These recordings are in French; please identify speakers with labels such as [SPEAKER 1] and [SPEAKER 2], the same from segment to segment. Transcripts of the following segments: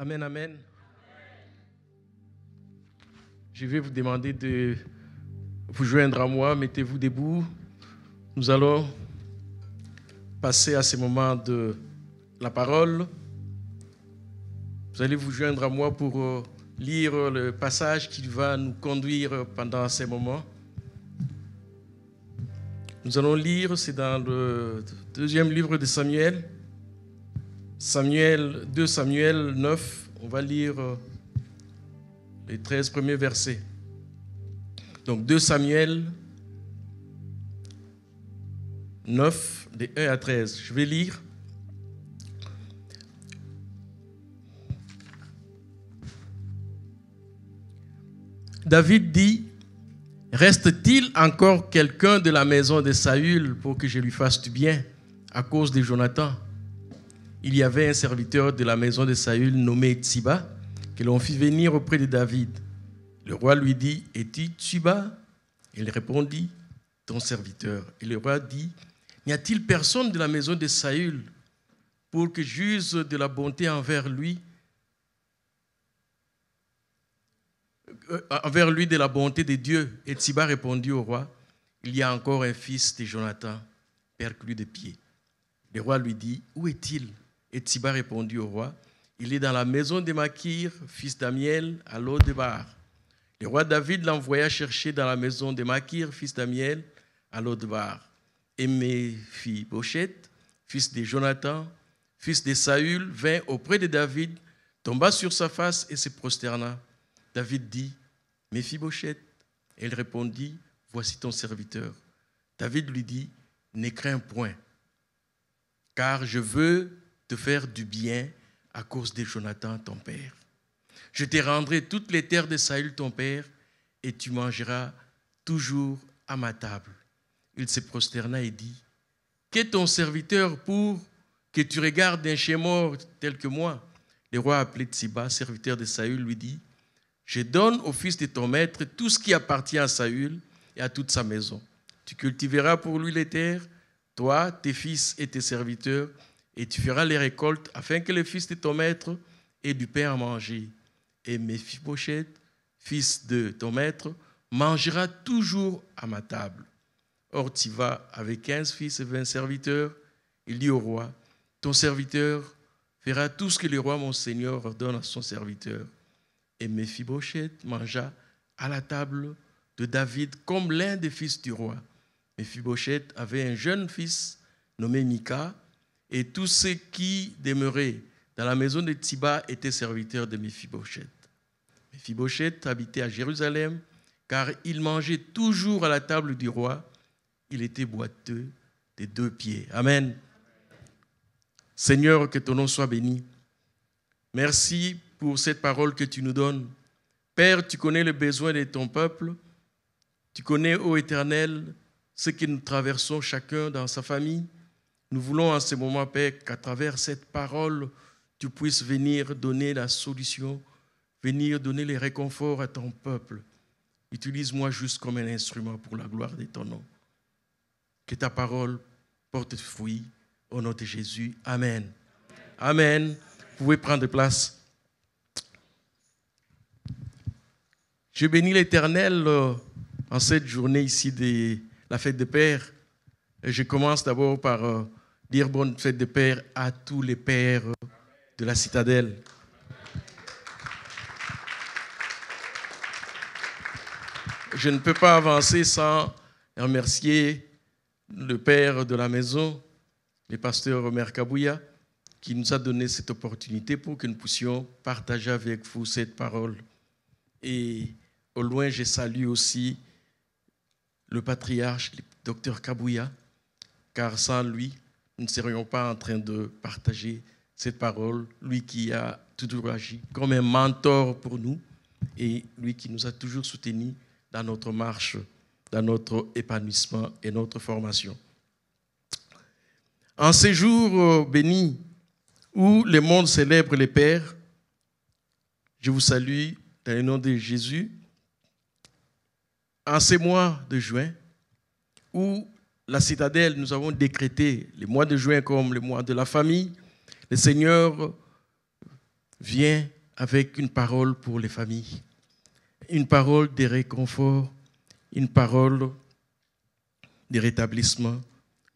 [SPEAKER 1] Amen, amen. Je vais vous demander de vous joindre à moi. Mettez-vous debout. Nous allons passer à ce moment de la parole. Vous allez vous joindre à moi pour lire le passage qui va nous conduire pendant ces moments. Nous allons lire, c'est dans le deuxième livre de Samuel, 2 Samuel 9. On va lire les 13 premiers versets. Donc 2 Samuel 9, des 1 à 13. Je vais lire. David dit: reste-t-il encore quelqu'un de la maison de Saül pour que je lui fasse du bien à cause de Jonathan? Il y avait un serviteur de la maison de Saül nommé Tsiba, que l'on fit venir auprès de David. Le roi lui dit: es-tu Tsiba? Il répondit: ton serviteur. Et le roi dit: n'y a-t-il personne de la maison de Saül pour que j'use de la bonté envers lui de la bonté de Dieu? Et Tsiba répondit au roi: il y a encore un fils de Jonathan, perclus de pied. Le roi lui dit: où est-il? Et Tsiba répondit au roi: il est dans la maison de Makir, fils d'Amiel, à Lo-debar. Le roi David l'envoya chercher dans la maison de Makir, fils d'Amiel, à Lo-debar. Et Méphibosheth, fils de Jonathan, fils de Saül, vint auprès de David, tomba sur sa face et se prosterna. David dit: Méphibosheth. Et il répondit: voici ton serviteur. David lui dit: ne crains point, car je veux te faire du bien à cause de Jonathan ton père. Je te rendrai toutes les terres de Saül ton père, et tu mangeras toujours à ma table. Il se prosterna et dit: qu'est ton serviteur pour que tu regardes un chien mort tel que moi? Le roi appelé Tsiba, serviteur de Saül, lui dit: je donne au fils de ton maître tout ce qui appartient à Saül et à toute sa maison. Tu cultiveras pour lui les terres, toi, tes fils et tes serviteurs, et tu feras les récoltes afin que le fils de ton maître ait du pain à manger. Et Méphibosheth, fils de ton maître, mangera toujours à ma table. Or Tsiba avait 15 fils et 20 serviteurs. Il dit au roi: ton serviteur fera tout ce que le roi mon seigneur ordonne à son serviteur. Et Méphibosheth mangea à la table de David comme l'un des fils du roi. Méphibosheth avait un jeune fils nommé Mika, et tous ceux qui demeuraient dans la maison de Tsiba étaient serviteurs de Méphibosheth. Méphibosheth habitait à Jérusalem, car il mangeait toujours à la table du roi. Il était boiteux des 2 pieds. Amen. Seigneur, que ton nom soit béni. Merci pour cette parole que tu nous donnes. Père, tu connais les besoins de ton peuple. Tu connais, ô Éternel, ce que nous traversons chacun dans sa famille. Nous voulons en ce moment, Père, qu'à travers cette parole, tu puisses venir donner la solution, venir donner les réconforts à ton peuple. Utilise-moi juste comme un instrument pour la gloire de ton nom. Que ta parole porte fruit au nom de Jésus. Amen. Amen. Vous pouvez prendre place. Je bénis l'Éternel en cette journée ici de la fête des Pères. Et je commence d'abord par dire bonne fête des Pères à tous les pères de la citadelle. Je ne peux pas avancer sans remercier le père de la maison, le pasteur Omer Kabouya, qui nous a donné cette opportunité pour que nous puissions partager avec vous cette parole. Et au loin, je salue aussi le patriarche, le docteur Kabouya, car sans lui, nous ne serions pas en train de partager cette parole. Lui qui a toujours agi comme un mentor pour nous et lui qui nous a toujours soutenus dans notre marche, dans notre épanouissement et notre formation. En ces jours bénis où le monde célèbre les pères, je vous salue dans le nom de Jésus. En ces mois de juin, où la citadelle, nous avons décrété le mois de juin comme le mois de la famille, le Seigneur vient avec une parole pour les familles, une parole de réconfort, une parole de rétablissement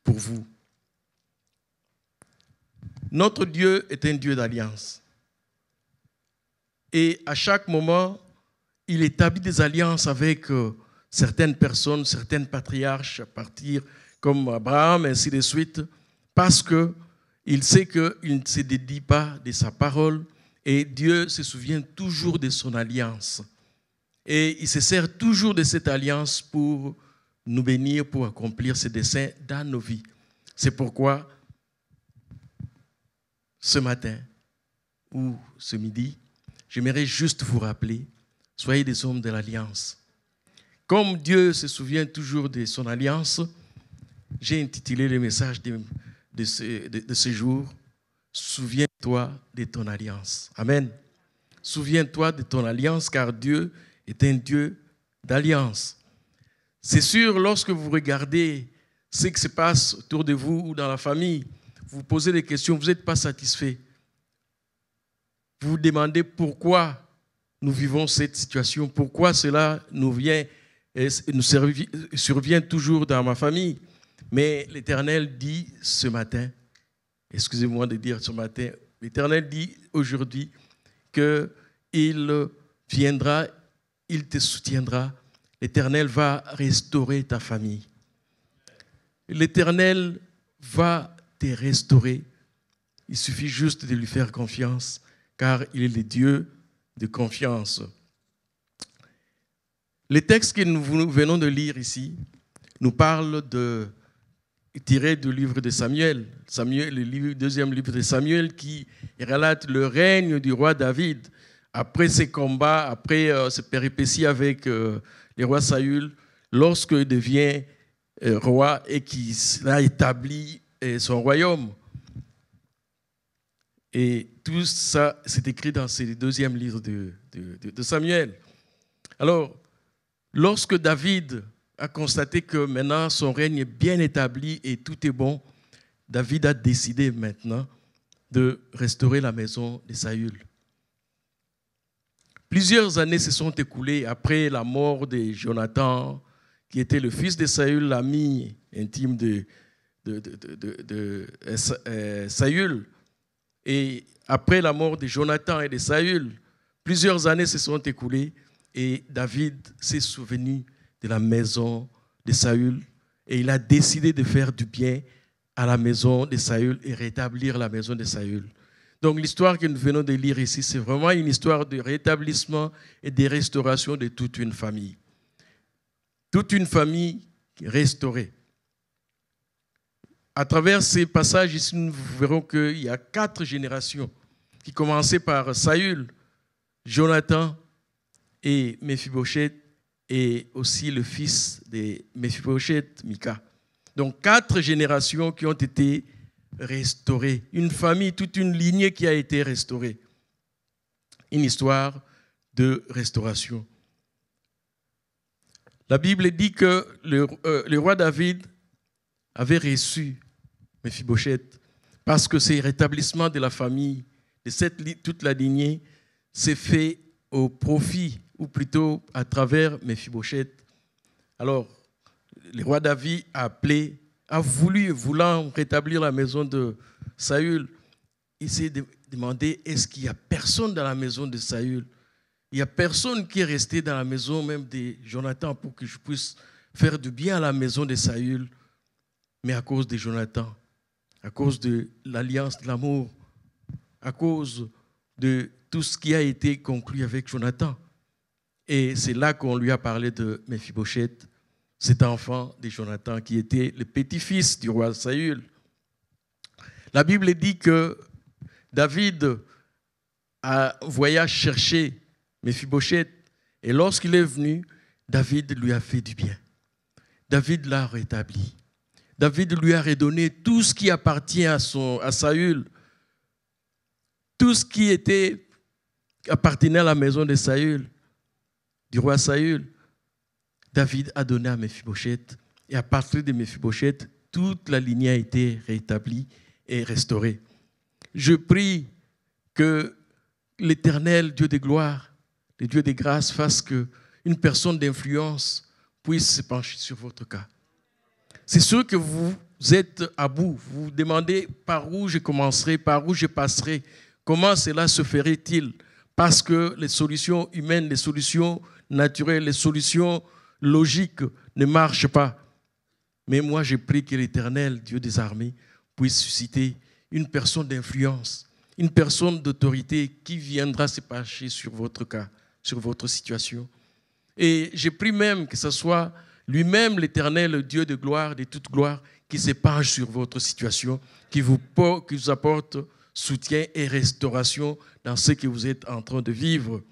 [SPEAKER 1] pour vous. Notre Dieu est un Dieu d'alliance. Et à chaque moment, il établit des alliances avec certaines personnes, certaines patriarches, à partir comme Abraham, ainsi de suite, parce qu'il sait qu'il ne se dédie pas de sa parole et Dieu se souvient toujours de son alliance. Et il se sert toujours de cette alliance pour nous bénir, pour accomplir ses desseins dans nos vies. C'est pourquoi, ce matin ou ce midi, j'aimerais juste vous rappeler, soyez des hommes de l'alliance. Comme Dieu se souvient toujours de son alliance, j'ai intitulé le message de ce jour, « Souviens-toi de ton alliance ». Amen. Souviens-toi de ton alliance, car Dieu est un Dieu d'alliance. C'est sûr, lorsque vous regardez ce qui se passe autour de vous ou dans la famille, vous vous posez des questions, vous n'êtes pas satisfait. Vous vous demandez pourquoi nous vivons cette situation, pourquoi cela nous survient toujours dans ma famille. Mais l'Éternel dit ce matin, excusez-moi de dire ce matin, l'Éternel dit aujourd'hui qu'il viendra, il te soutiendra, l'Éternel va restaurer ta famille. L'Éternel va te restaurer. Il suffit juste de lui faire confiance, car il est le Dieu de confiance. Le texte que nous venons de lire ici nous parle tiré du livre de Samuel, le deuxième livre de Samuel, qui relate le règne du roi David. Après ses combats, après ses péripéties avec le roi Saül, lorsqu'il devient roi et qu'il a établi son royaume. Et tout ça, c'est écrit dans ce deuxième livre de Samuel. Alors, lorsque David a constaté que maintenant son règne est bien établi et tout est bon, David a décidé maintenant de restaurer la maison de Saül. Plusieurs années se sont écoulées après la mort de Jonathan, qui était le fils de Saül, l'ami intime de Saül. Et après la mort de Jonathan et de Saül, plusieurs années se sont écoulées et David s'est souvenu de la maison de Saül et il a décidé de faire du bien à la maison de Saül et rétablir la maison de Saül. Donc l'histoire que nous venons de lire ici, c'est vraiment une histoire de rétablissement et de restauration de toute une famille. Toute une famille restaurée. À travers ces passages ici, nous verrons qu'il y a 4 générations qui commençaient par Saül, Jonathan et Mephibosheth et aussi le fils de Mephibosheth, Mika. Donc 4 générations qui ont été restaurées. Une famille, toute une lignée qui a été restaurée. Une histoire de restauration. La Bible dit que le roi David avait reçu Mephibosheth parce que ce rétablissement de la famille, de toute la lignée, s'est fait au profit, ou plutôt à travers Mephibosheth. Alors, le roi David voulant rétablir la maison de Saül, il s'est demandé, est-ce qu'il n'y a personne dans la maison de Saül? Il n'y a personne qui est resté dans la maison même de Jonathan pour que je puisse faire du bien à la maison de Saül. Mais à cause de Jonathan, à cause de l'alliance de l'amour, à cause de tout ce qui a été conclu avec Jonathan. Et c'est là qu'on lui a parlé de Mephibosheth, cet enfant de Jonathan qui était le petit-fils du roi Saül. La Bible dit que David a voyagé chercher Mephibosheth et lorsqu'il est venu, David lui a fait du bien. David l'a rétabli. David lui a redonné tout ce qui appartient à Saül, tout ce qui appartenait à la maison de Saül, du roi Saül. David a donné à Mephibosheth et à partir de Mephibosheth, toute la lignée a été rétablie et restaurée. Je prie que l'Éternel, Dieu de gloire, le Dieu de grâce, fasse qu'une personne d'influence puisse se pencher sur votre cas. C'est sûr que vous êtes à bout. Vous vous demandez par où je commencerai, par où je passerai, comment cela se ferait-il? Parce que les solutions humaines, les solutions naturelles, les solutions logiques ne marchent pas. Mais moi, je prie que l'Éternel, Dieu des armées, puisse susciter une personne d'influence, une personne d'autorité qui viendra se pencher sur votre cas, sur votre situation. Et je prie même que ce soit lui-même, l'Éternel, le Dieu de gloire, de toute gloire, qui se penche sur votre situation, qui vous apporte soutien et restauration dans ce que vous êtes en train de vivre.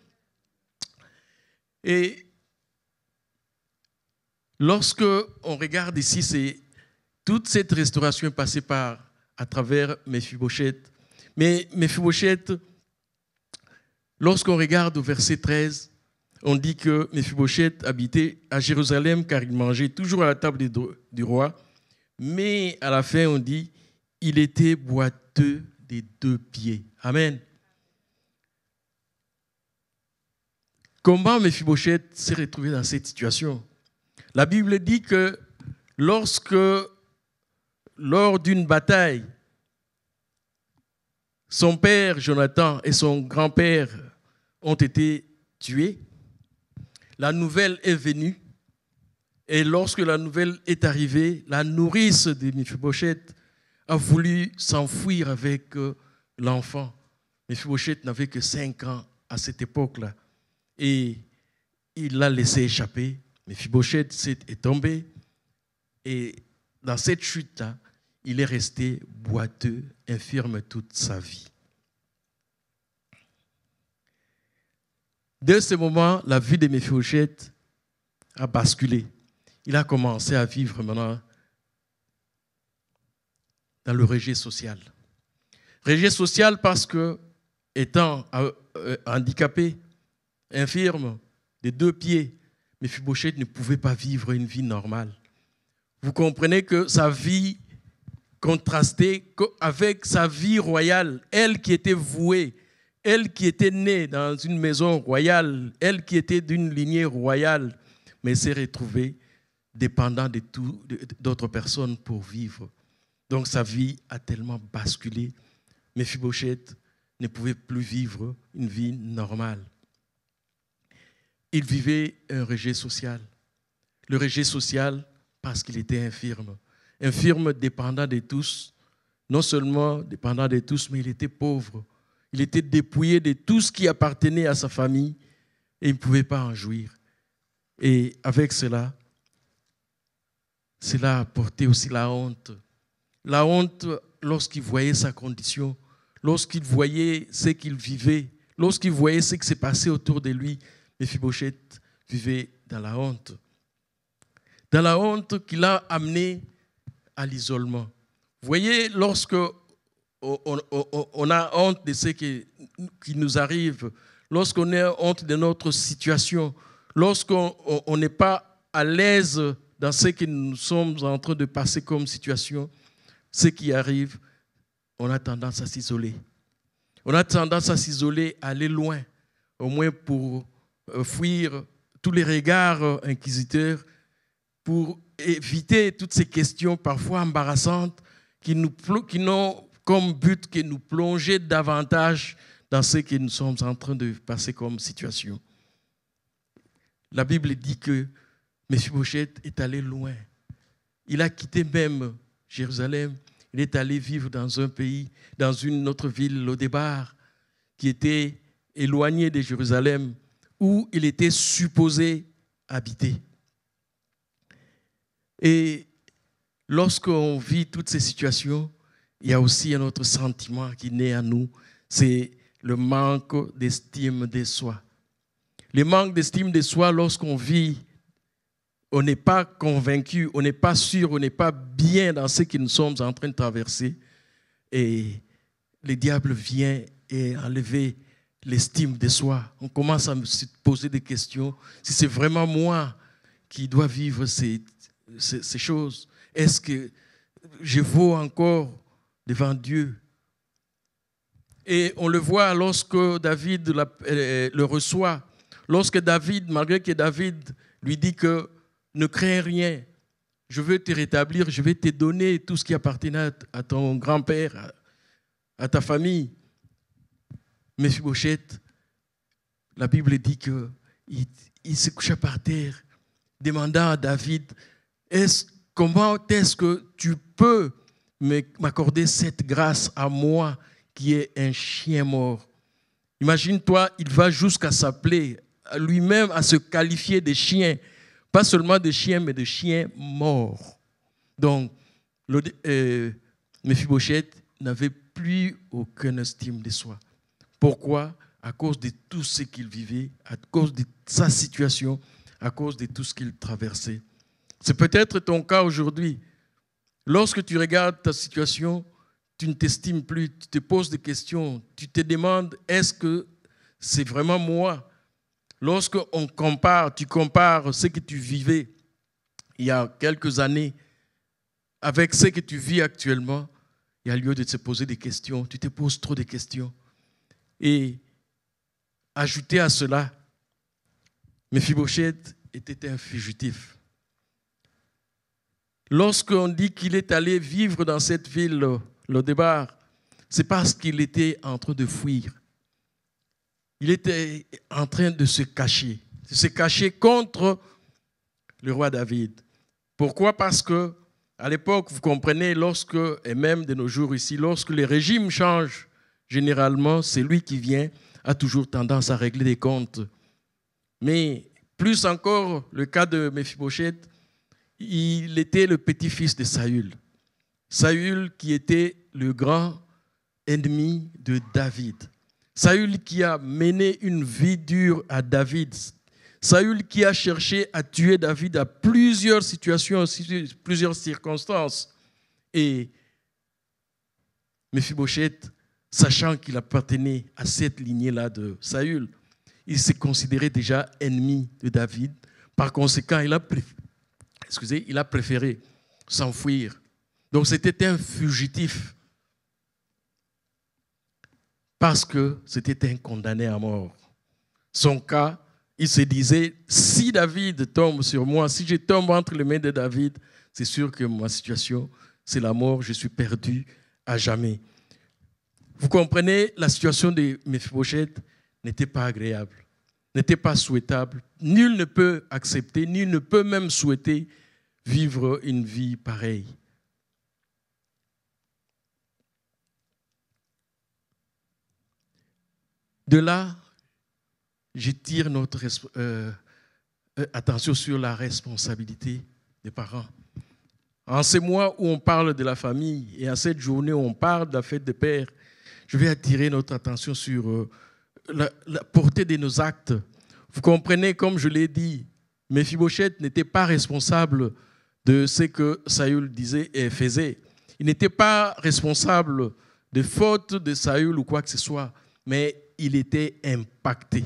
[SPEAKER 1] Et lorsque on regarde ici, c'est toute cette restauration est passée à travers Méphibosheth. Mais Méphibosheth, lorsqu'on regarde au verset 13, on dit que Méphibosheth habitait à Jérusalem car il mangeait toujours à la table du roi. Mais à la fin, on dit il était boiteux des 2 pieds. Amen. Comment Méphibosheth s'est retrouvé dans cette situation? La Bible dit que lors d'une bataille, son père Jonathan et son grand-père ont été tués, la nouvelle est venue et lorsque la nouvelle est arrivée, la nourrice de Méphibosheth a voulu s'enfuir avec l'enfant. Méphibosheth n'avait que 5 ans à cette époque-là et il l'a laissé échapper. Méphibosheth est tombé et dans cette chute-là, il est resté boiteux, infirme toute sa vie. Dès ce moment, la vie de Méphibosheth a basculé. Il a commencé à vivre maintenant dans le rejet social. Rejet social parce que, étant handicapé, infirme, des 2 pieds, Méphibosheth ne pouvait pas vivre une vie normale. Vous comprenez que sa vie contrastait avec sa vie royale, elle qui était vouée, elle qui était née dans une maison royale, elle qui était d'une lignée royale, mais s'est retrouvée dépendant d'autres personnes pour vivre. Donc sa vie a tellement basculé. Méphibosheth ne pouvait plus vivre une vie normale. Il vivait un rejet social. Le rejet social parce qu'il était infirme. Infirme, dépendant de tous. Non seulement dépendant de tous, mais il était pauvre. Il était dépouillé de tout ce qui appartenait à sa famille et il ne pouvait pas en jouir. Et avec cela a apporté aussi la honte. La honte lorsqu'il voyait sa condition, lorsqu'il voyait ce qu'il vivait, lorsqu'il voyait ce qui s'est passé autour de lui. Méphibosheth vivait dans la honte. Dans la honte qui l'a amené à l'isolement. Vous voyez, lorsque on a honte de ce qui nous arrive, lorsqu'on a honte de notre situation, lorsqu'on n'est pas à l'aise dans ce que nous sommes en train de passer comme situation, ce qui arrive, on a tendance à s'isoler. On a tendance à s'isoler, à aller loin, au moins pour fuir tous les regards inquisiteurs, pour éviter toutes ces questions parfois embarrassantes qui n'ont comme but que nous plonger davantage dans ce que nous sommes en train de passer comme situation. La Bible dit que Méphibosheth est allé loin. Il a quitté même Jérusalem. Il est allé vivre dans un pays, dans une autre ville, Lodébar, qui était éloignée de Jérusalem, où il était supposé habiter. Et lorsqu'on vit toutes ces situations, il y a aussi un autre sentiment qui naît en nous, c'est le manque d'estime de soi. Le manque d'estime de soi, lorsqu'on vit, on n'est pas convaincu, on n'est pas sûr, on n'est pas bien dans ce que nous sommes en train de traverser. Et le diable vient et enlever l'estime de soi. On commence à se poser des questions. Si c'est vraiment moi qui dois vivre ces choses, est-ce que je vaux encore devant Dieu? Et on le voit lorsque David le reçoit. Lorsque David, malgré que David lui dit que ne crains rien, je veux te rétablir, je vais te donner tout ce qui appartenait à ton grand-père, à ta famille. Mephibosheth, la Bible dit qu'il se coucha par terre, demandant à David, comment est-ce que tu peux m'accorder cette grâce à moi qui est un chien mort? Imagine-toi, il va jusqu'à s'appeler lui-même à se qualifier de chien, pas seulement de chien, mais de chien mort. Donc, Mephibosheth n'avait plus aucune estime de soi. Pourquoi? À cause de tout ce qu'il vivait, à cause de sa situation, à cause de tout ce qu'il traversait. C'est peut-être ton cas aujourd'hui. Lorsque tu regardes ta situation, tu ne t'estimes plus, tu te poses des questions, tu te demandes, est-ce que c'est vraiment moi? Lorsqu'on compare, tu compares ce que tu vivais il y a quelques années avec ce que tu vis actuellement, et à lieu de te poser des questions, tu te poses trop de questions. Et ajouté à cela, Mephibosheth était un fugitif. Lorsqu'on dit qu'il est allé vivre dans cette ville, Lo-débar, c'est parce qu'il était en train de fuir. Il était en train de se cacher contre le roi David. Pourquoi? Parce que à l'époque, vous comprenez, et même de nos jours ici, lorsque les régimes changent, généralement, celui qui vient a toujours tendance à régler des comptes. Mais plus encore, le cas de Mephibosheth, il était le petit-fils de Saül. Saül qui était le grand ennemi de David. Saül qui a mené une vie dure à David. Saül qui a cherché à tuer David à plusieurs situations, plusieurs circonstances. Et Mephibosheth, sachant qu'il appartenait à cette lignée-là de Saül, il s'est considéré déjà ennemi de David. Par conséquent, il a préféré s'enfuir. Donc c'était un fugitif parce que c'était un condamné à mort. Son cas, il se disait, si David tombe sur moi, si je tombe entre les mains de David, c'est sûr que ma situation, c'est la mort, je suis perdu à jamais. Vous comprenez, la situation de Mephibosheth n'était pas agréable, n'était pas souhaitable. Nul ne peut accepter, nul ne peut même souhaiter vivre une vie pareille. De là, je tire notre attention sur la responsabilité des parents. En ces mois où on parle de la famille et en cette journée où on parle de la fête des pères, je vais attirer notre attention sur la portée de nos actes. Vous comprenez, comme je l'ai dit, Mephibosheth n'était pas responsable de ce que Saül disait et faisait. Il n'était pas responsable des fautes de Saül ou quoi que ce soit, mais il était impacté.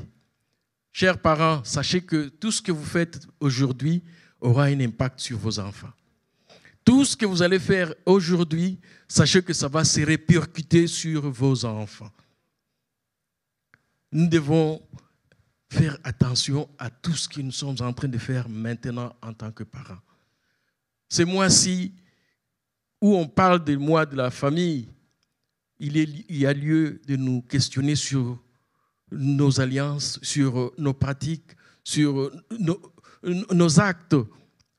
[SPEAKER 1] Chers parents, sachez que tout ce que vous faites aujourd'hui aura un impact sur vos enfants. Tout ce que vous allez faire aujourd'hui, sachez que ça va se répercuter sur vos enfants. Nous devons faire attention à tout ce que nous sommes en train de faire maintenant en tant que parents. Ce mois-ci, où on parle des mois de la famille, il y a lieu de nous questionner sur nos alliances, sur nos pratiques, sur nos actes.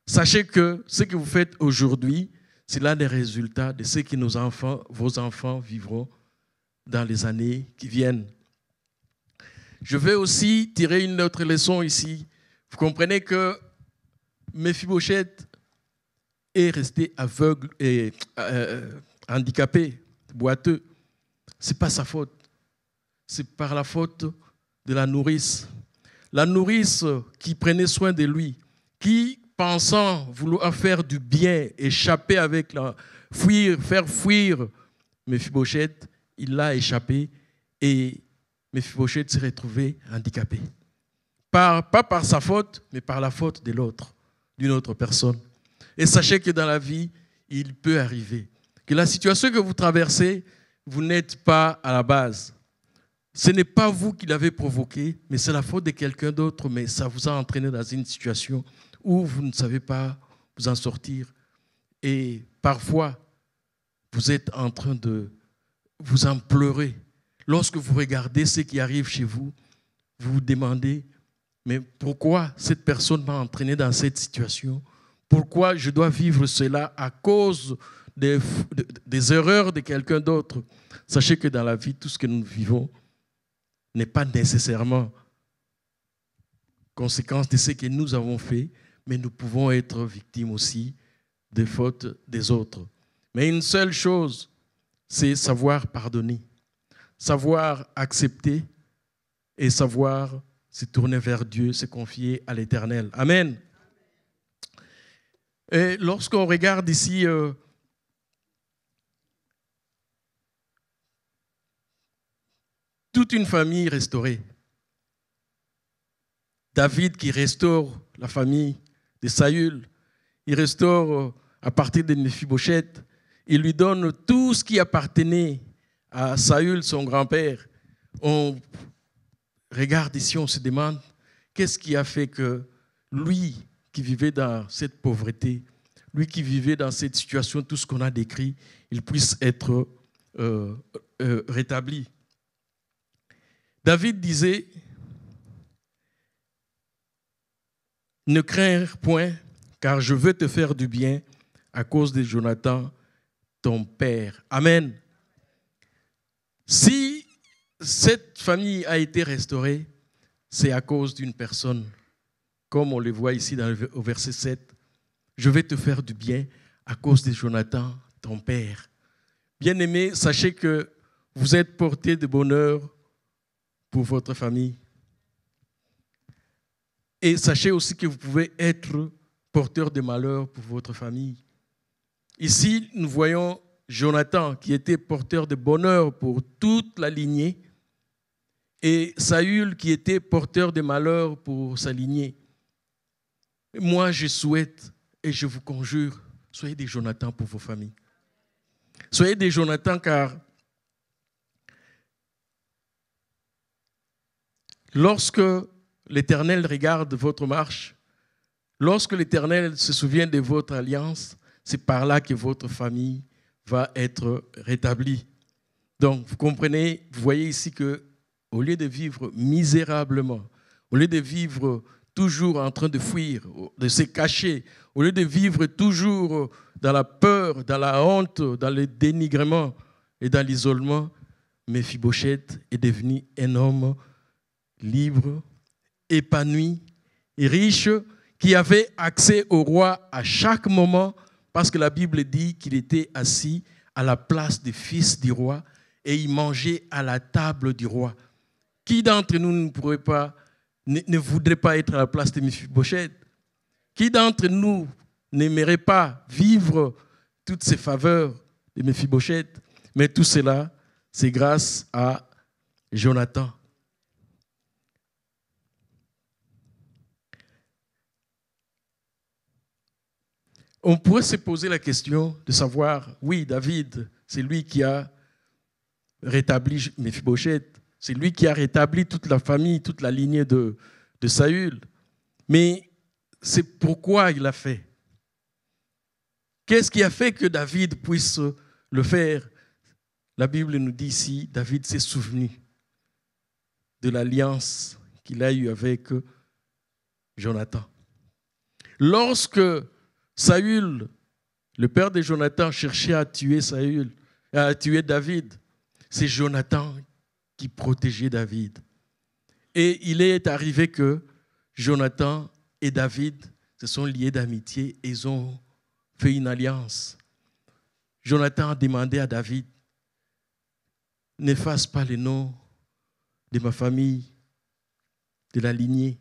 [SPEAKER 1] Sachez que ce que vous faites aujourd'hui, c'est l'un des résultats de ce que vos enfants vivront dans les années qui viennent. Je vais aussi tirer une autre leçon ici. Vous comprenez que Mephibosheth est resté aveugle et handicapé, boiteux. Ce n'est pas sa faute. C'est par la faute de la nourrice. La nourrice qui prenait soin de lui, qui, pensant vouloir faire du bien, échapper faire fuir Mephibosheth, il l'a échappé et Mephibosheth s'est retrouvé handicapé. Pas par sa faute, mais par la faute de l'autre, d'une autre personne. Et sachez que dans la vie, il peut arriver que la situation que vous traversez vous n'êtes pas à la base. Ce n'est pas vous qui l'avez provoqué, mais c'est la faute de quelqu'un d'autre, mais ça vous a entraîné dans une situation où vous ne savez pas vous en sortir. Et parfois, vous êtes en train de vous en pleurer. Lorsque vous regardez ce qui arrive chez vous, vous vous demandez, mais pourquoi cette personne m'a entraîné dans cette situation? Pourquoi je dois vivre cela à cause des erreurs de quelqu'un d'autre? Sachez que dans la vie, tout ce que nous vivons n'est pas nécessairement conséquence de ce que nous avons fait, mais nous pouvons être victimes aussi des fautes des autres. Mais une seule chose, c'est savoir pardonner, savoir accepter et savoir se tourner vers Dieu, se confier à l'Éternel. Amen. Et lorsqu'on regarde ici, toute une famille restaurée. David qui restaure la famille de Saül, il restaure à partir de Méphibosheth, il lui donne tout ce qui appartenait à Saül, son grand-père. On regarde ici, on se demande, qu'est-ce qui a fait que lui qui vivait dans cette pauvreté, lui qui vivait dans cette situation, tout ce qu'on a décrit, il puisse être rétabli. David disait, ne crains point, car je veux te faire du bien à cause de Jonathan, ton père. Amen. Si cette famille a été restaurée, c'est à cause d'une personne. Comme on le voit ici au verset 7, je vais te faire du bien à cause de Jonathan, ton père. Bien-aimés, sachez que vous êtes portés de bonheur pour votre famille. Et sachez aussi que vous pouvez être porteur de malheur pour votre famille. Ici, nous voyons Jonathan qui était porteur de bonheur pour toute la lignée et Saül qui était porteur de malheur pour sa lignée. Moi, je souhaite et je vous conjure, soyez des Jonathan pour vos familles. Soyez des Jonathan car lorsque l'Éternel regarde votre marche, lorsque l'Éternel se souvient de votre alliance, c'est par là que votre famille va être rétablie. Donc, vous comprenez, vous voyez ici qu'au lieu de vivre misérablement, au lieu de vivre toujours en train de fuir, de se cacher, au lieu de vivre toujours dans la peur, dans la honte, dans le dénigrement et dans l'isolement, Méphibosheth est devenu un homme libre, épanoui et riche, qui avait accès au roi à chaque moment, parce que la Bible dit qu'il était assis à la place du fils du roi et il mangeait à la table du roi. Qui d'entre nous ne voudrait pas être à la place de Méphibosheth? Qui d'entre nous n'aimerait pas vivre toutes ces faveurs de Méphibosheth? Mais tout cela, c'est grâce à Jonathan. On pourrait se poser la question de savoir, oui, David, c'est lui qui a rétabli Méphibosheth, c'est lui qui a rétabli toute la famille, toute la lignée de Saül. Mais c'est pourquoi il l'a fait. Qu'est-ce qui a fait que David puisse le faire? La Bible nous dit ici, David s'est souvenu de l'alliance qu'il a eue avec Jonathan. Lorsque Saül, le père de Jonathan, cherchait à tuer David, c'est Jonathan qui protégeait David. Et il est arrivé que Jonathan et David se sont liés d'amitié et ils ont fait une alliance. Jonathan a demandé à David, n'efface pas les noms de ma famille, de la lignée.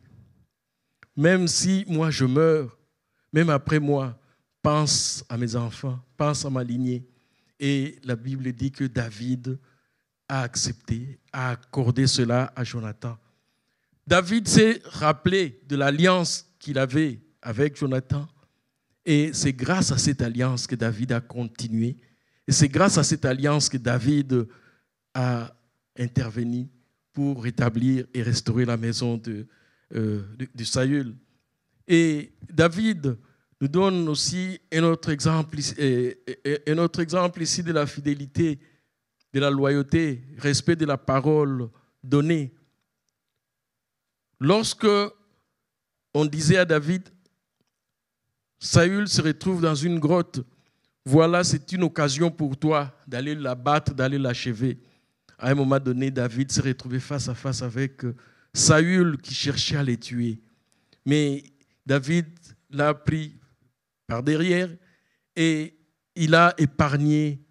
[SPEAKER 1] Même si moi je meurs, même après moi, pense à mes enfants, pense à ma lignée. Et la Bible dit que David a accepté, a accordé cela à Jonathan. David s'est rappelé de l'alliance qu'il avait avec Jonathan. Et c'est grâce à cette alliance que David a continué Et c'est grâce à cette alliance que David a intervenu pour rétablir et restaurer la maison de Saül. Et David nous donne aussi un autre exemple ici de la fidélité, de la loyauté, respect de la parole donnée. Lorsque on disait à David, Saül se retrouve dans une grotte, voilà, c'est une occasion pour toi d'aller l'abattre, d'aller l'achever. À un moment donné, David s'est retrouvé face à face avec Saül qui cherchait à les tuer. Mais David l'a pris par derrière et il a épargné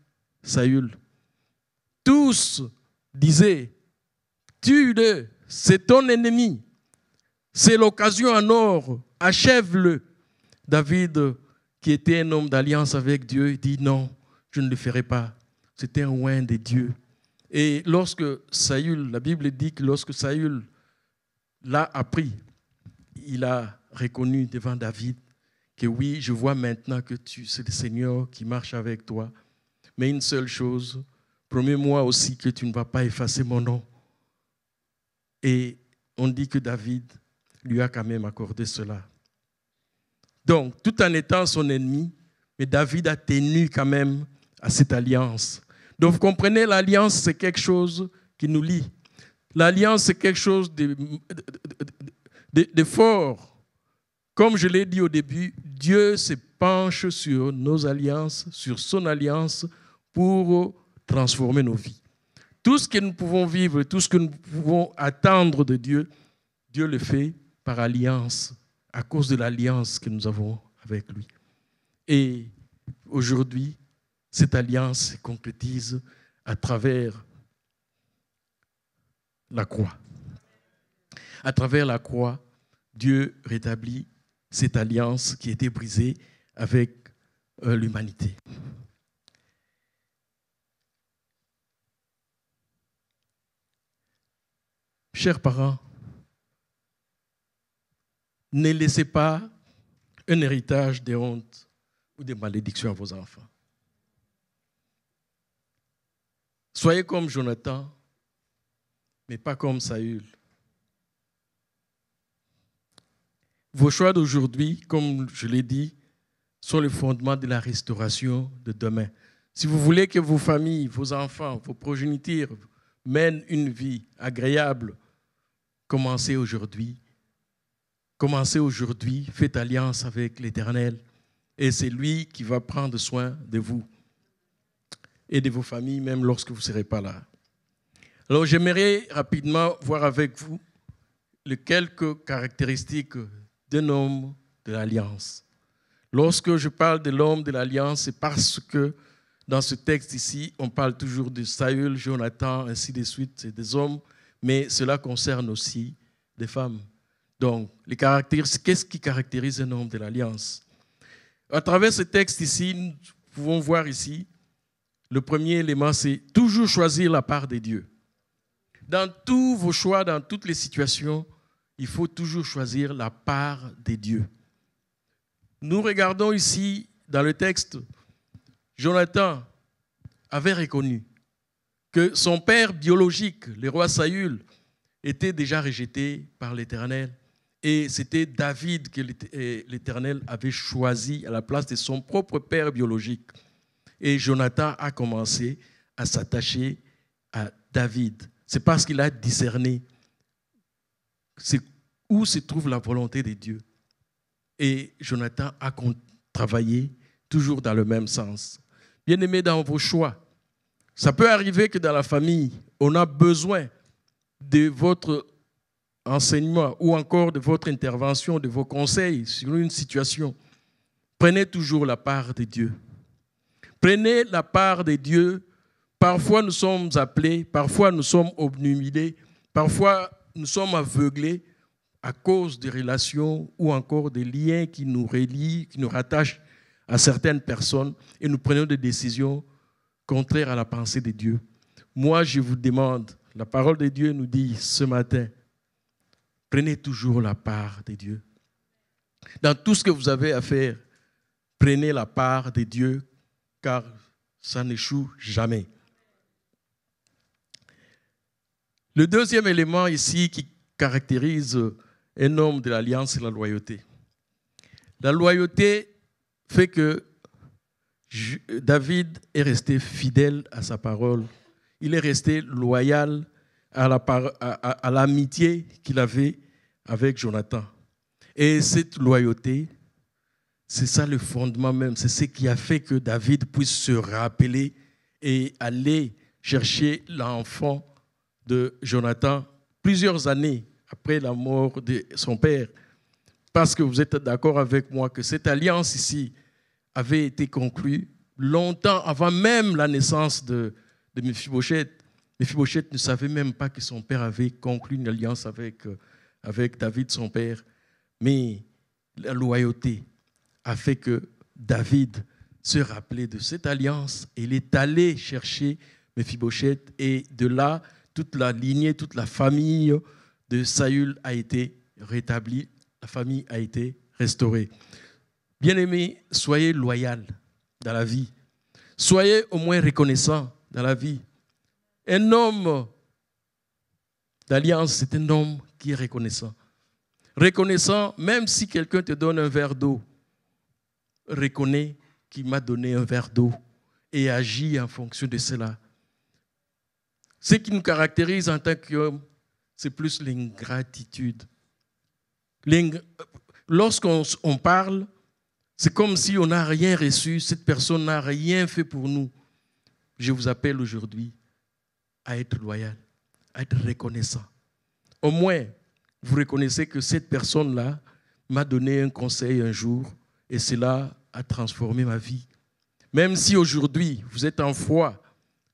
[SPEAKER 1] Saül. Tous disaient, tue-le, c'est ton ennemi. C'est l'occasion en or, achève-le. David, qui était un homme d'alliance avec Dieu, dit non, je ne le ferai pas. C'était un oint de Dieu. Et lorsque Saül, la Bible dit que lorsque Saül l'a appris, il a reconnu devant David que oui, je vois maintenant que c'est le Seigneur qui marche avec toi. Mais une seule chose, promets-moi aussi que tu ne vas pas effacer mon nom. Et on dit que David lui a quand même accordé cela. Donc, tout en étant son ennemi, mais David a tenu quand même à cette alliance. Donc, vous comprenez, l'alliance, c'est quelque chose qui nous lie. L'alliance, c'est quelque chose de fort. Comme je l'ai dit au début, Dieu se penche sur nos alliances, sur son alliance, pour transformer nos vies. Tout ce que nous pouvons vivre, tout ce que nous pouvons attendre de Dieu, Dieu le fait par alliance, à cause de l'alliance que nous avons avec lui. Et aujourd'hui, cette alliance se concrétise à travers la croix. À travers la croix, Dieu rétablit cette alliance qui était brisée avec l'humanité. Chers parents, ne laissez pas un héritage de honte ou de malédiction à vos enfants. Soyez comme Jonathan, mais pas comme Saül. Vos choix d'aujourd'hui, comme je l'ai dit, sont le fondement de la restauration de demain. Si vous voulez que vos familles, vos enfants, vos progénitures mènent une vie agréable, commencez aujourd'hui. Commencez aujourd'hui, faites alliance avec l'Éternel et c'est lui qui va prendre soin de vous et de vos familles, même lorsque vous ne serez pas là. Alors j'aimerais rapidement voir avec vous les quelques caractéristiques d'un homme de l'Alliance. Lorsque je parle de l'homme de l'Alliance, c'est parce que dans ce texte ici, on parle toujours de Saül, Jonathan, ainsi de suite, c'est des hommes, mais cela concerne aussi des femmes. Donc, les caractéristiques, qu'est-ce qui caractérise un homme de l'Alliance? À travers ce texte ici, nous pouvons voir ici, le premier élément, c'est toujours choisir la part de Dieu. Dans tous vos choix, dans toutes les situations, il faut toujours choisir la part de Dieu. Nous regardons ici, dans le texte, Jonathan avait reconnu que son père biologique, le roi Saül, était déjà rejeté par l'Éternel. Et c'était David que l'Éternel avait choisi à la place de son propre père biologique. Et Jonathan a commencé à s'attacher à David. C'est parce qu'il a discerné où se trouve la volonté de Dieu. Et Jonathan a travaillé toujours dans le même sens. Bien-aimés, dans vos choix, ça peut arriver que dans la famille, on a besoin de votre enseignement ou encore de votre intervention, de vos conseils sur une situation. Prenez toujours la part de Dieu. Prenez la part de Dieu. Parfois nous sommes appelés, parfois nous sommes obnubilés, parfois nous sommes aveuglés à cause des relations ou encore des liens qui nous relient, qui nous rattachent à certaines personnes et nous prenons des décisions contraires à la pensée de Dieu. Moi, je vous demande, la parole de Dieu nous dit ce matin, prenez toujours la part de Dieu. Dans tout ce que vous avez à faire, prenez la part de Dieu, car ça n'échoue jamais. Le deuxième élément ici qui caractérise un homme de l'alliance, c'est la loyauté. La loyauté fait que David est resté fidèle à sa parole. Il est resté loyal à l'amitié qu'il avait avec Jonathan. Et cette loyauté, c'est ça le fondement même. C'est ce qui a fait que David puisse se rappeler et aller chercher l'enfant de Jonathan plusieurs années après la mort de son père. Parce que vous êtes d'accord avec moi que cette alliance ici avait été conclue longtemps avant même la naissance de Mephibosheth. Mephibosheth ne savait même pas que son père avait conclu une alliance avec David, son père. Mais la loyauté a fait que David se rappelait de cette alliance et il est allé chercher Mephibosheth et de là, toute la lignée, toute la famille de Saül a été rétablie, la famille a été restaurée. Bien-aimés, soyez loyaux dans la vie. Soyez au moins reconnaissants dans la vie. Un homme d'alliance, c'est un homme qui est reconnaissant. Reconnaissant, même si quelqu'un te donne un verre d'eau, reconnais qu'il m'a donné un verre d'eau et agis en fonction de cela. Ce qui nous caractérise en tant qu'homme, c'est plus l'ingratitude. Lorsqu'on parle, c'est comme si on n'a rien reçu, cette personne n'a rien fait pour nous. Je vous appelle aujourd'hui à être loyal, à être reconnaissant. Au moins, vous reconnaissez que cette personne-là m'a donné un conseil un jour et cela a transformé ma vie. Même si aujourd'hui, vous êtes en foi,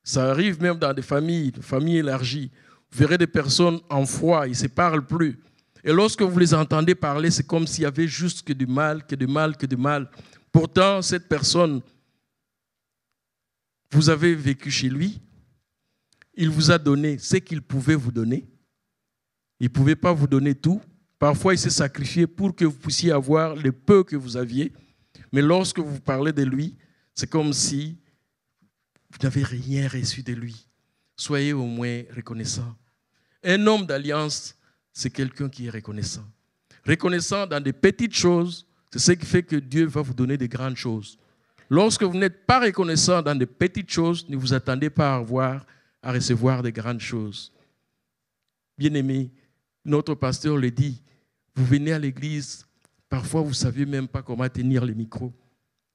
[SPEAKER 1] ça arrive même dans des familles élargies, vous verrez des personnes en foi, ils ne se parlent plus. Et lorsque vous les entendez parler, c'est comme s'il y avait juste que du mal, que du mal, que du mal. Pourtant, cette personne, vous avez vécu chez lui, il vous a donné ce qu'il pouvait vous donner. Il ne pouvait pas vous donner tout. Parfois, il s'est sacrifié pour que vous puissiez avoir le peu que vous aviez. Mais lorsque vous parlez de lui, c'est comme si vous n'avez rien reçu de lui. Soyez au moins reconnaissant. Un homme d'alliance, c'est quelqu'un qui est reconnaissant. Reconnaissant dans des petites choses, c'est ce qui fait que Dieu va vous donner des grandes choses. Lorsque vous n'êtes pas reconnaissant dans des petites choses, ne vous attendez pas à recevoir des grandes choses. Bien-aimés, notre pasteur le dit, vous venez à l'église, parfois vous ne savez même pas comment tenir le micro.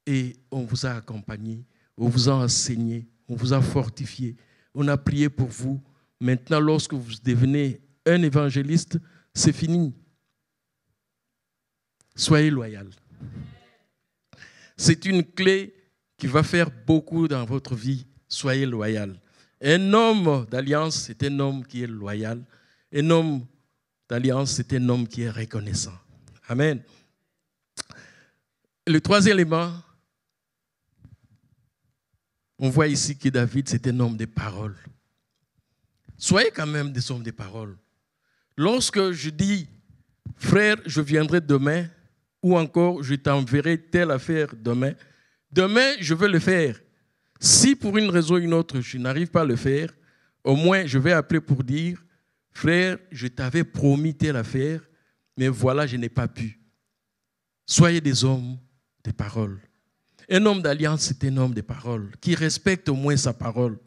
[SPEAKER 1] Et on vous a accompagné, on vous a enseigné, on vous a fortifié, on a prié pour vous. Maintenant, lorsque vous devenez un évangéliste, c'est fini. Soyez loyal. C'est une clé qui va faire beaucoup dans votre vie. Soyez loyal. Un homme d'alliance, c'est un homme qui est loyal. Un homme d'alliance, c'est un homme qui est reconnaissant. Amen. Le troisième élément, on voit ici que David, c'est un homme de parole. Soyez quand même des hommes de parole. Lorsque je dis, frère, je viendrai demain, ou encore, je t'enverrai telle affaire demain, demain, je vais le faire. Si pour une raison ou une autre, je n'arrive pas à le faire, au moins, je vais appeler pour dire, frère, je t'avais promis telle affaire, mais voilà, je n'ai pas pu. Soyez des hommes de parole. Un homme d'alliance, c'est un homme de parole, qui respecte au moins sa parole.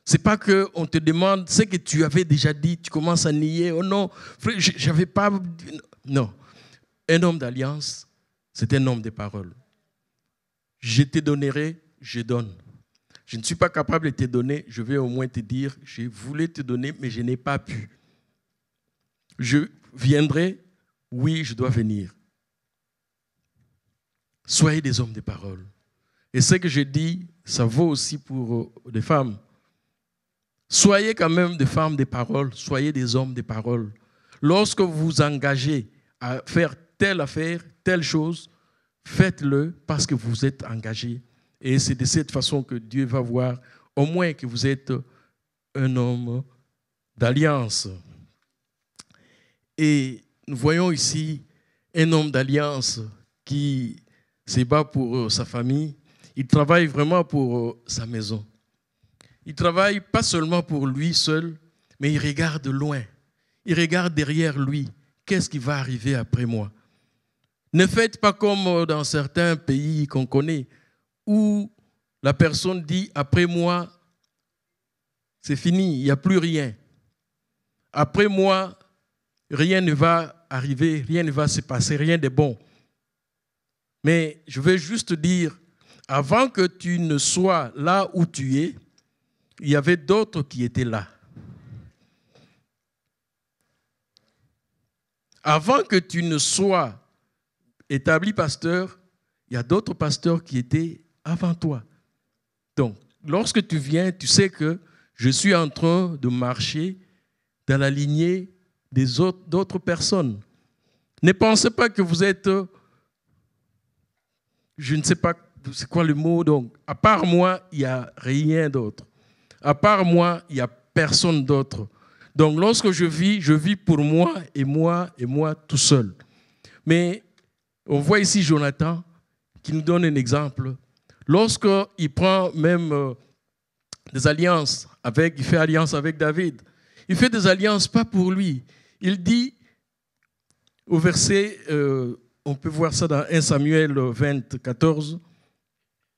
[SPEAKER 1] Ce n'est pas qu'on te demande ce que tu avais déjà dit, tu commences à nier. Oh non, frère, je n'avais pas... Non. Un homme d'alliance, c'est un homme de parole. Je te donnerai, je donne. Je ne suis pas capable de te donner, je vais au moins te dire, je voulais te donner, mais je n'ai pas pu. Je viendrai, oui, je dois venir. Soyez des hommes de parole. Et ce que je dis, ça vaut aussi pour les femmes. Soyez quand même des femmes de parole, soyez des hommes de parole. Lorsque vous vous engagez à faire telle affaire, telle chose, faites-le parce que vous êtes engagés. Et c'est de cette façon que Dieu va voir au moins que vous êtes un homme d'alliance. Et nous voyons ici un homme d'alliance qui se bat pour sa famille. il travaille vraiment pour sa maison. Il travaille pas seulement pour lui seul, mais il regarde loin. Il regarde derrière lui. Qu'est-ce qui va arriver après moi? Ne faites pas comme dans certains pays qu'on connaît, où la personne dit « après moi, c'est fini, il n'y a plus rien. Après moi, rien ne va arriver, rien ne va se passer, rien de bon. » Mais je veux juste dire, avant que tu ne sois là où tu es, il y avait d'autres qui étaient là. Avant que tu ne sois établi pasteur, il y a d'autres pasteurs qui étaient avant toi. Donc, lorsque tu viens, tu sais que je suis en train de marcher dans la lignée d'autres personnes. Ne pensez pas que vous êtes, je ne sais pas c'est quoi le mot, donc, à part moi, il n'y a rien d'autre. À part moi, il n'y a personne d'autre. Donc, lorsque je vis pour moi et moi tout seul. Mais on voit ici Jonathan qui nous donne un exemple. Lorsqu'il prend même des alliances, il fait alliance avec David, il fait des alliances pas pour lui. Il dit au verset, on peut voir ça dans 1 Samuel 20, 14.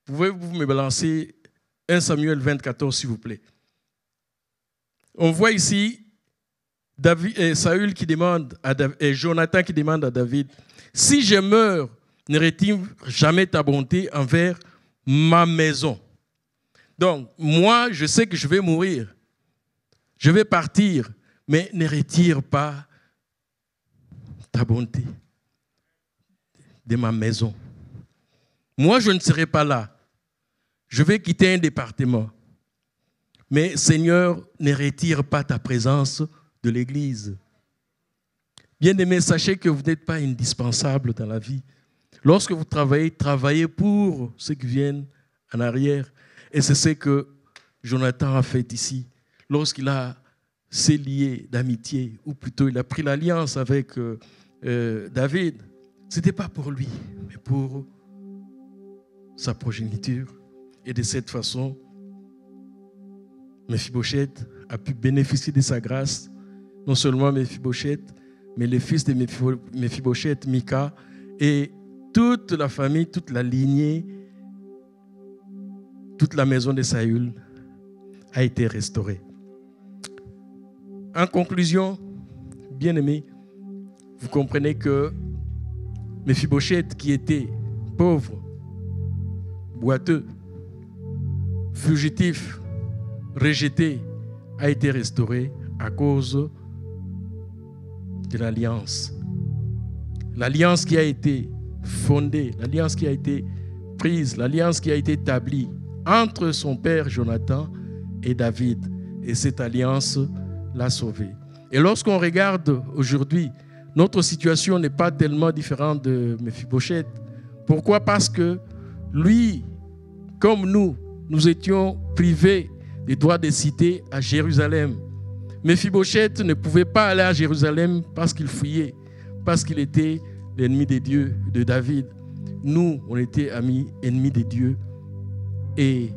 [SPEAKER 1] Pouvez-vous me balancer 1 Samuel 20, 14, s'il vous plaît? On voit ici Saül qui demande et Jonathan qui demande à David, « Si je meurs, ne retire jamais ta bonté envers ma maison. » Donc, moi, je sais que je vais mourir. Je vais partir, mais ne retire pas ta bonté de ma maison. Moi, je ne serai pas là. Je vais quitter un département. Mais Seigneur, ne retire pas ta présence de l'Église. Bien-aimés, sachez que vous n'êtes pas indispensable dans la vie. Lorsque vous travaillez, travaillez pour ceux qui viennent en arrière. Et c'est ce que Jonathan a fait ici. Lorsqu'il a s'est lié d'amitié, ou plutôt il a pris l'alliance avec David, ce n'était pas pour lui, mais pour sa progéniture. Et de cette façon, Mephibosheth a pu bénéficier de sa grâce. Non seulement Mephibosheth, mais les fils de Mephibosheth, Mika, et toute la famille, toute la lignée, toute la maison de Saül a été restaurée. En conclusion, bien-aimés, vous comprenez que Mephibosheth, qui était pauvre, boiteux, fugitif, rejeté, a été restauré à cause de l'alliance. L'alliance qui a été fondée, l'alliance qui a été prise, l'alliance qui a été établie entre son père Jonathan et David. Et cette alliance l'a sauvé. Et lorsqu'on regarde aujourd'hui, notre situation n'est pas tellement différente de Mephibosheth. Pourquoi? Parce que lui, comme nous étions privés des droits de cité à Jérusalem. Mephibosheth ne pouvait pas aller à Jérusalem parce qu'il fuyait, parce qu'il était l'ennemi de Dieu, de David. Nous, on était ennemis de Dieu. Et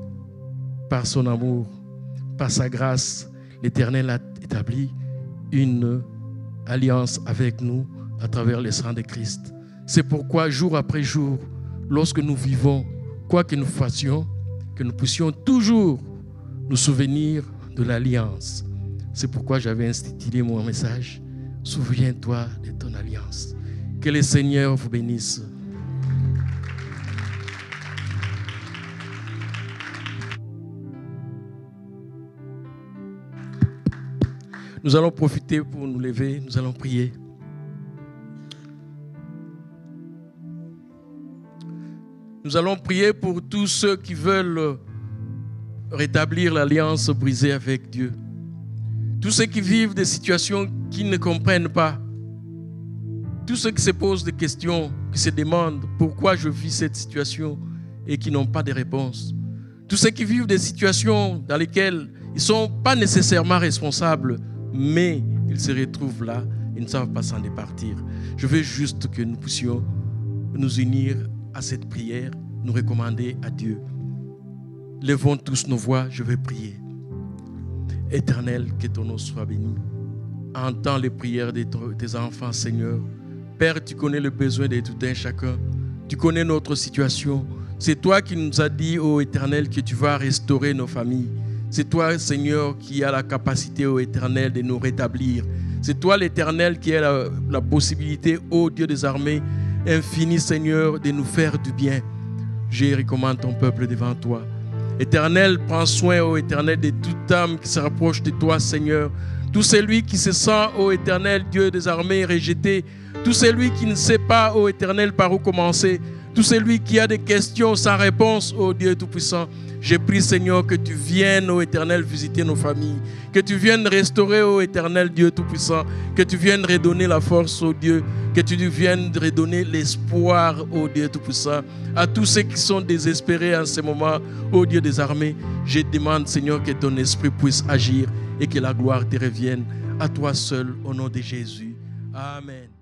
[SPEAKER 1] par son amour, par sa grâce, l'Éternel a établi une alliance avec nous à travers le sang de Christ. C'est pourquoi, jour après jour, lorsque nous vivons, quoi que nous fassions, que nous puissions toujours nous souvenir de l'alliance. C'est pourquoi j'avais intitulé mon message « Souviens-toi de ton alliance ». Que le Seigneur vous bénisse. Nous allons profiter pour nous lever, nous allons prier. Nous allons prier pour tous ceux qui veulent rétablir l'alliance brisée avec Dieu. Tous ceux qui vivent des situations qu'ils ne comprennent pas. Tous ceux qui se posent des questions, qui se demandent pourquoi je vis cette situation et qui n'ont pas de réponse. Tous ceux qui vivent des situations dans lesquelles ils ne sont pas nécessairement responsables, mais ils se retrouvent là et ne savent pas s'en départir. Je veux juste que nous puissions nous unir à cette prière, nous recommander à Dieu. Levons tous nos voix, je vais prier. Éternel, que ton nom soit béni. Entends les prières de tes enfants, Seigneur. Père, tu connais le besoin de tout un chacun. Tu connais notre situation. C'est toi qui nous as dit, ô Éternel, que tu vas restaurer nos familles. C'est toi, Seigneur, qui as la capacité, ô Éternel, de nous rétablir. C'est toi, l'Éternel, qui a la possibilité, ô Dieu des armées, infini, Seigneur, de nous faire du bien. Je recommande ton peuple devant toi. Éternel, prends soin, ô Éternel, de toute âme qui se rapproche de toi, Seigneur. Tout celui qui se sent, ô Éternel, Dieu des armées, rejeté. Tout celui qui ne sait pas, ô Éternel, par où commencer. Tout celui qui a des questions sans réponse, ô Dieu Tout-Puissant. Je prie, Seigneur, que tu viennes, ô Éternel, visiter nos familles. Que tu viennes restaurer, ô Éternel, Dieu Tout-Puissant. Que tu viennes redonner la force, ô Dieu. Que tu viennes redonner l'espoir, ô Dieu Tout-Puissant. À tous ceux qui sont désespérés en ce moment, ô Dieu des armées, je demande, Seigneur, que ton esprit puisse agir et que la gloire te revienne à toi seul, au nom de Jésus. Amen.